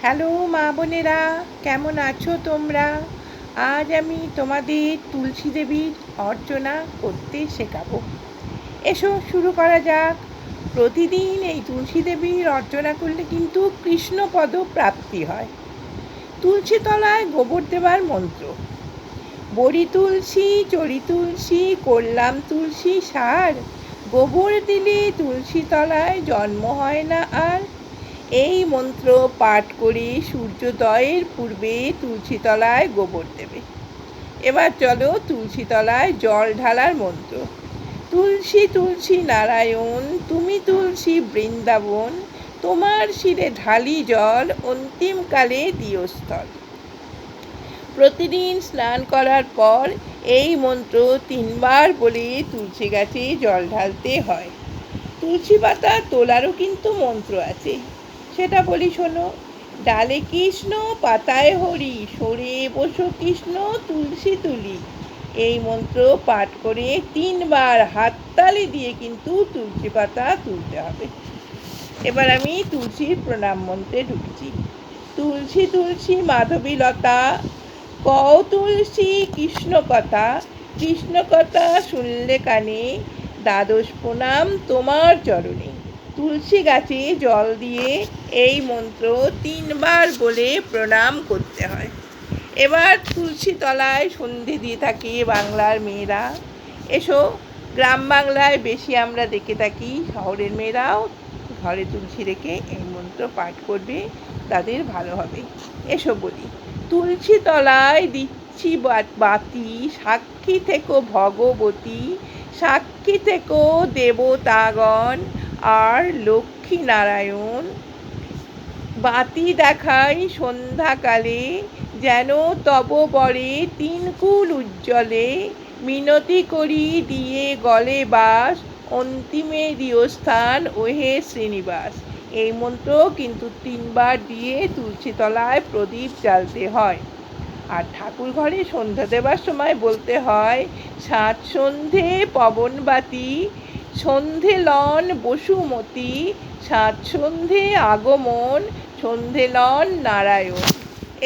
Hello মা বোনেরা, কেমন আছো তোমরা? আজ আমি তোমাদের তুলসী দেবীর অর্চনা করতে শেখাবো। এসো শুরু করা যাক। প্রতিদিন এই তুলসী দেবীর অর্চনা করলে কিন্তু কৃষ্ণপদ প্রাপ্তি হয়। তুলসী তলায় গোবর দেওয়ার মন্ত্র: বড়ি তুলসী চড়ি তুলসী করলাম তুলসী সার, গোবর দিলে তুলসী তলায় জন্ম হয় না আর। এই মন্ত্র পাঠ করে সূর্যোদয়ের পূর্বে তুলসী তলায় গোবর দেবে। এবার চলো তুলসী তলায় জল ঢালার মন্ত্র: তুলসী তুলসী নারায়ণ, তুমি তুলসী বৃন্দাবন, তোমার শিরে ঢালি জল, অন্তিমকালে দিও স্থল। প্রতিদিন স্নান করার পর এই মন্ত্র 3 বার বলে তুলসী গাছে জল ঢালতে হয়। তুলসী পাতা তোলারও কিন্তু মন্ত্র আছে, সেটা বলি শোনো। ডালে কৃষ্ণ পাতায় হরি, সরে বসো কৃষ্ণ তুলসী তুলি। এই মন্ত্র পাঠ করে 3 বার হাততালি দিয়ে কিন্তু তুলসী পাতা তুলতে হবে। এবার আমি তুলসীর প্রণাম মন্ত্রে ঢুকছি: তুলসী তুলসী মাধবী লতা, কও তুলসী কৃষ্ণ কথা, কৃষ্ণ কথা শুনলে কানে, দ্বাদশ প্রণাম তোমার চরণে। তুলসী গাছে জল দিয়ে এই মন্ত্র 3 বার বলে প্রণাম করতে হয়। এবার তুলসী তলায় সন্ধে দিয়ে থাকে বাংলার মেয়েরা। এসো, গ্রাম বাংলায় বেশি আমরা দেখে থাকি, শহরের মেয়েরাও ঘরে তুলসী রেখে এই মন্ত্র পাঠ করবে, তাদের ভালো হবে। এসো বলি: তুলসী তলায় দিচ্ছি বাতি, সাক্ষী থেকো ভগবতী, সাক্ষী থেকো দেবতাগণ আর লক্ষ্মী নারায়ণ। বাতি দেখাই সন্ধ্যাকালে, যেন তব বরে 3 কুল উজ্জ্বলে, মিনতি করি দিয়ে গলে বাস, অন্তিমে দিও স্থান ওহে শ্রীনিবাস। এই মন্ত্র কিন্তু 3 বার দিয়ে তুলসী তলায় প্রদীপ জ্বালতে হয়। আর ঠাকুর ঘরে সন্ধ্যা দেবার সময় বলতে হয়: সাত সন্ধে পবনবাতি, সন্ধে লন বসুমতী, সাত সন্ধে আগমন, সন্ধে লন নারায়ণ।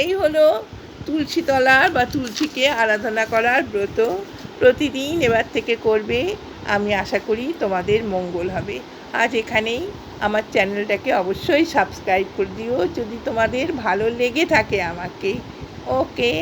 এই হলো তুলসী তলার বা তুলসীকে আরাধনা করার ব্রত। প্রতিদিন এবার থেকে করবে, আমি আশা করি তোমাদের মঙ্গল হবে। আজ এখানেই। আমার চ্যানেলটাকে অবশ্যই সাবস্ক্রাইব করে দিও যদি তোমাদের ভালো লেগে থাকে আমাকে। ওকে।